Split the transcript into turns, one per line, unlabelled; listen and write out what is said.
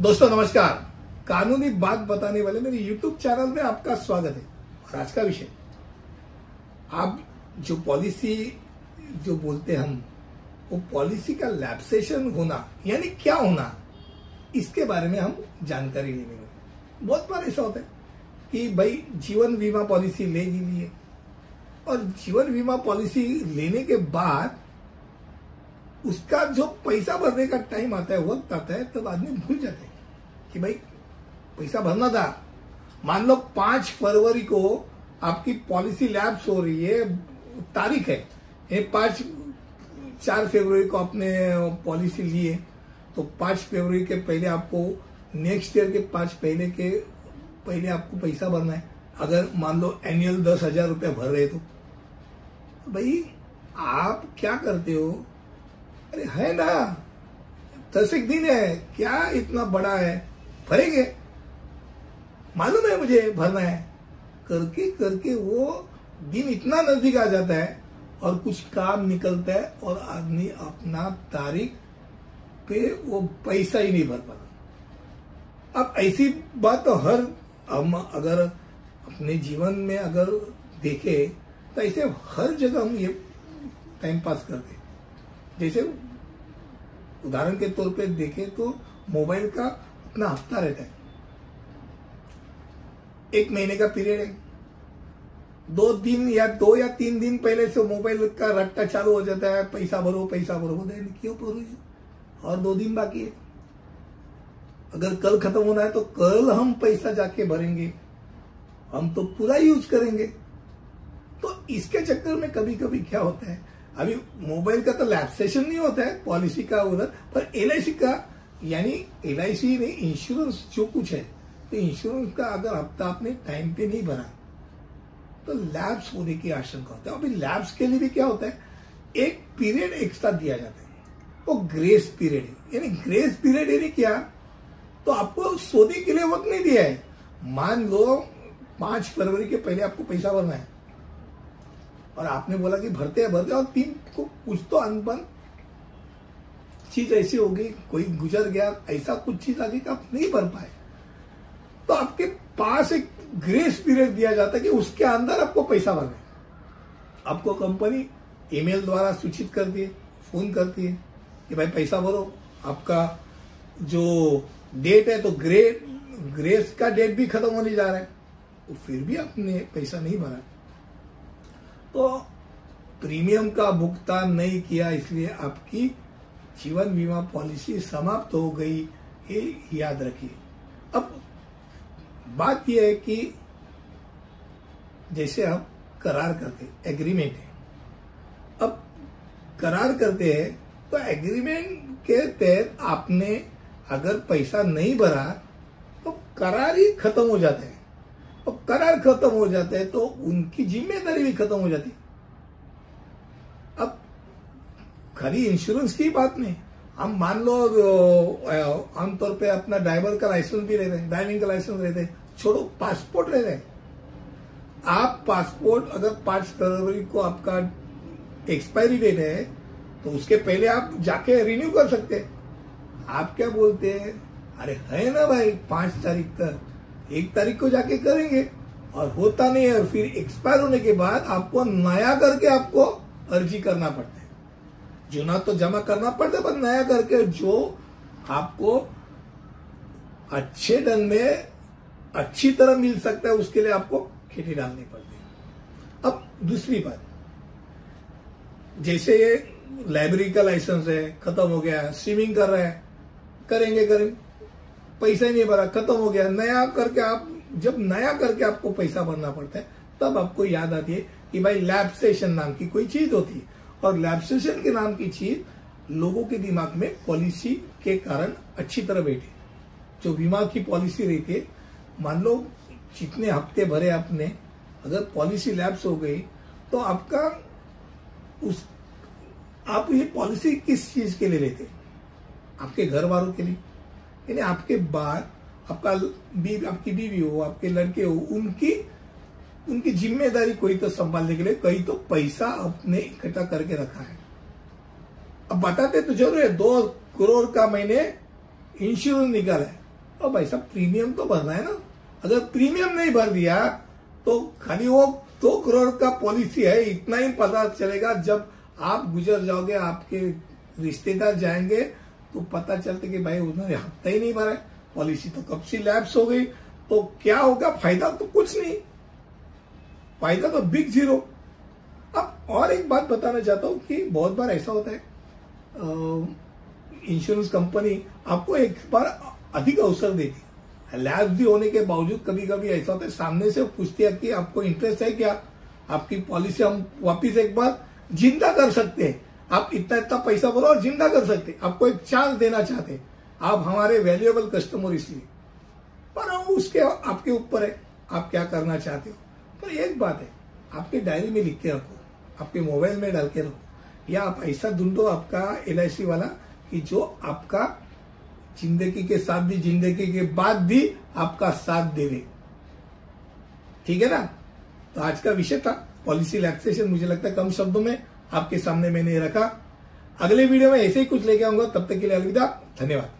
दोस्तों नमस्कार। कानूनी बात बताने वाले मेरे YouTube चैनल में आपका स्वागत है। और आज का विषय, आप जो पॉलिसी जो बोलते हैं हम, वो पॉलिसी का लैप्सेशन होना यानी क्या होना, इसके बारे में हम जानकारी लेने वाले। बहुत बार ऐसा होता है कि भाई जीवन बीमा पॉलिसी ले लिए और जीवन बीमा पॉलिसी लेने के बाद उसका जो पैसा भरने का टाइम आता है, वक्त आता है, तब आदमी भूल जाते हैं कि भाई पैसा भरना था। मान लो 5 फरवरी को आपकी पॉलिसी लैप्स हो रही है, तारीख है 4 फरवरी को आपने पॉलिसी लिए, तो 5 फरवरी के पहले आपको नेक्स्ट ईयर के 5 पहले आपको पैसा भरना है। अगर मान लो एनुअल 10,000 रुपया भर रहे तो भाई आप क्या करते हो, अरे है ना 10 एक दिन है, क्या इतना बड़ा है, भरेंगे, मालूम है मुझे भरना है, करके करके वो दिन इतना नजदीक आ जाता है और कुछ काम निकलता है और आदमी अपना तारीख पे वो पैसा ही नहीं भर पाता। अब ऐसी बात तो हम अगर अपने जीवन में अगर देखे तो ऐसे हर जगह हम ये टाइम पास करते। जैसे उदाहरण के तौर पे देखें तो मोबाइल का अपना हफ्ता रहता है, 1 महीने का पीरियड है, 2 या 3 दिन पहले से मोबाइल का रट्टा चालू हो जाता है, पैसा भरो क्यों भरो, और 2 दिन बाकी है। अगर कल खत्म होना है तो कल हम पैसा जाके भरेंगे, हम तो पूरा यूज करेंगे। तो इसके चक्कर में कभी कभी क्या होता है, अभी मोबाइल का तो लैप्सेशन नहीं होता है पॉलिसी का उधर, पर LIC का, यानी LIC नहीं, इंश्योरेंस जो कुछ है, तो इंश्योरेंस का अगर हफ्ता आपने टाइम पे नहीं भरा तो लैप्स होने की आशंका होता है। अभी लैप्स के लिए भी क्या होता है, एक पीरियड एक्स्ट्रा दिया जाता है, वो ग्रेस पीरियड है। यानी ग्रेस पीरियड यानी क्या, तो आपको सोने के लिए वक्त नहीं दिया है। मान लो 5 फरवरी के पहले आपको पैसा भरना है और आपने बोला कि भरते हैं और 3 को कुछ तो अनबन चीज ऐसी होगी, कोई गुजर गया, ऐसा कुछ चीज आ गई कि आप नहीं भर पाए, तो आपके पास एक ग्रेस पीरियड दिया जाता है कि उसके अंदर आपको पैसा भरना है। आपको कंपनी ईमेल द्वारा सूचित करती है, फोन करती है कि भाई पैसा भरो, आपका जो डेट है तो ग्रेस का डेट भी खत्म होने जा रहा है, तो फिर भी आपने पैसा नहीं भरा तो प्रीमियम का भुगतान नहीं किया, इसलिए आपकी जीवन बीमा पॉलिसी समाप्त हो गई, ये याद रखिए। अब बात यह है कि जैसे हम करार करते, एग्रीमेंट है, अब करार करते हैं तो एग्रीमेंट के तहत आपने अगर पैसा नहीं भरा तो करार ही खत्म हो जाता है, और करार खत्म हो जाता है तो उनकी जिम्मेदारी भी खत्म हो जाती है। अब खाली इंश्योरेंस की बात नहीं, हम मान लो आमतौर पे अपना ड्राइवर का लाइसेंस भी रहता है, ड्राइविंग का लाइसेंस रहता है, छोड़ो पासपोर्ट रहता है। आप पासपोर्ट अगर 5 फरवरी को आपका एक्सपायरी डेट है तो उसके पहले आप जाके रिन्यू कर सकते हैं। आप क्या बोलते हैं, अरे है ना भाई 5 तारीख तक, 1 तारीख को जाके करेंगे, और होता नहीं है, और फिर एक्सपायर होने के बाद आपको नया करके आपको अर्जी करना पड़ता है। जुना तो जमा करना पड़ता है, पर नया करके जो आपको अच्छे ढंग में अच्छी तरह मिल सकता है उसके लिए आपको खेती डालनी पड़ती है। अब दूसरी बात, जैसे ये लाइब्रेरी का लाइसेंस है, खत्म हो गया, स्विमिंग कर रहे हैं, करेंगे पैसा ही नहीं भरा, खत्म हो गया, नया करके आप जब नया करके आपको पैसा भरना पड़ता है तब आपको याद आती है कि भाई लैप्सेशन नाम की कोई चीज होती है, और लैप्सेशन के नाम की चीज लोगों के दिमाग में पॉलिसी के कारण अच्छी तरह बैठी। जो बीमा की पॉलिसी रहती है, मान लो जितने हफ्ते भरे आपने, अगर पॉलिसी लैप्स हो गई तो आपका आप ये पॉलिसी किस चीज के लिए लेते हैं, आपके घर वालों के लिए, यानी आपके बाद आपकी बीवी हो, आपके लड़के हो, उनकी जिम्मेदारी कोई तो संभालने के लिए कहीं तो पैसा अपने इकट्ठा करके रखा है। अब बताते तो जरूर है 2 करोड़ का मैंने इंश्योरेंस निकाला है, और भाई साहब प्रीमियम तो भरना है ना। अगर प्रीमियम नहीं भर दिया तो खाली वो 2 करोड़ का पॉलिसी है, इतना ही पता चलेगा। जब आप गुजर जाओगे, आपके रिश्तेदार जाएंगे तो पता चलता कि भाई उन्होंने हफ्ता ही नहीं भरा है, पॉलिसी तो कब से लैप्स हो गई। तो क्या होगा? फायदा तो कुछ नहीं, फायदा तो बिग जीरो। अब और एक बात बताना चाहता हूं कि बहुत बार ऐसा होता है, इंश्योरेंस कंपनी आपको एक बार अधिक अवसर देती है, लैब्स भी होने के बावजूद कभी कभी ऐसा होता है, सामने से पूछती है कि आपको इंटरेस्ट है क्या, आपकी पॉलिसी हम वापिस एक बार जिंदा कर सकते हैं, आप इतना इतना पैसा बोलो और जिंदा कर सकते हैं, आपको एक चांस देना चाहते हैं, आप हमारे वैल्यूएबल कस्टमर इसलिए। पर उसके आपके ऊपर है, आप क्या करना चाहते हो। पर एक बात है, आपके डायरी में लिख के रखो, आपके मोबाइल में डाल के रखो, या आप ऐसा ढूंढो आपका LIC वाला कि जो आपका जिंदगी के साथ भी, जिंदगी के बाद भी आपका साथ देवे। ठीक है ना। तो आज का विषय था पॉलिसी रिलैक्सेशन। मुझे लगता है कम शब्दों में आपके सामने मैंने रखा। अगले वीडियो में ऐसे ही कुछ लेके आऊंगा, तब तक के लिए अलविदा, धन्यवाद।